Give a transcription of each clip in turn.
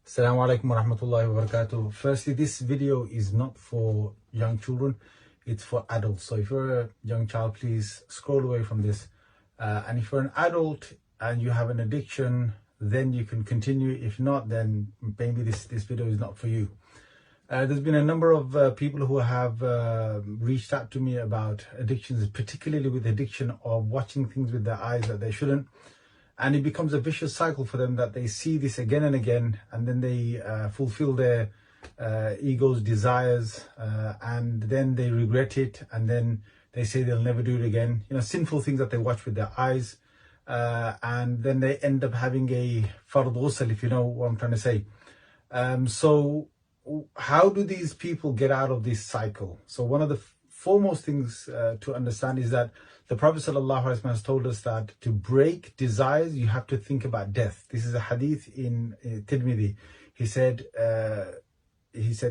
Assalamu alaikum wa rahmatullahi wa barakatuh. Firstly, this video is not for young children, it's for adults. So if you're a young child, please scroll away from this. And if you're an adult and you have an addiction, then you can continue. If not, then maybe this video is not for you. There's been a number of people who have reached out to me about addictions, particularly with the addiction of watching things with their eyes that they shouldn't. And it becomes a vicious cycle for them that they see this again and again, and then they fulfill their ego's desires, and then they regret it, and then they say they'll never do it again. You know, sinful things that they watch with their eyes, and then they end up having a fard ghusl, if you know what I'm trying to say. So how do these people get out of this cycle? So one of the foremost things to understand is that the Prophet ﷺ has told us that to break desires, you have to think about death. This is a hadith in Tirmidhi. He said,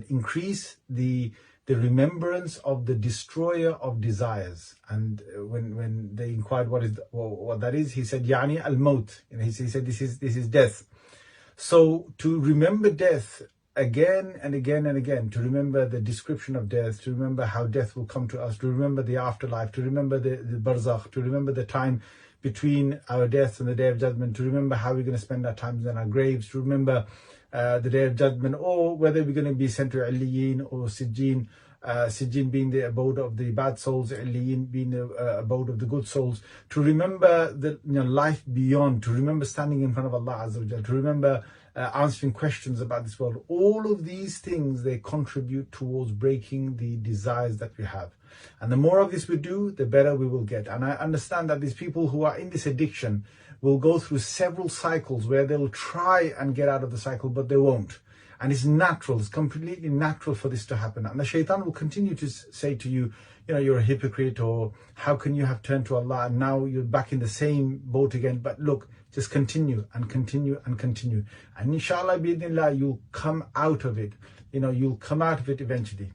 increase the remembrance of the destroyer of desires. And when they inquired what that is, he said, Yani al-maut. He said, this is death. So to remember death again and again and again, to remember the description of death, to remember how death will come to us, to remember the afterlife, to remember the barzakh, to remember the time between our death and the day of judgment, to remember how we're going to spend our times in our graves, to remember the day of judgment, or whether we're going to be sent to Illiyin or Sijjin, Sijjin being the abode of the bad souls, Illiyin being the abode of the good souls, to remember the life beyond, to remember standing in front of Allah Azza wa Jal, to remember answering questions about this world. All of these things, they contribute towards breaking the desires that we have. And the more of this we do, the better we will get. And I understand that these people who are in this addiction will go through several cycles where they'll try and get out of the cycle, but they won't. And it's natural, it's completely natural for this to happen. And the shaitan will continue to say to you, you're a hypocrite, or how can you have turned to Allah and now you're back in the same boat again? But look, just continue and continue and continue. And inshallah, bi'idhnillah, you'll come out of it. You'll come out of it eventually.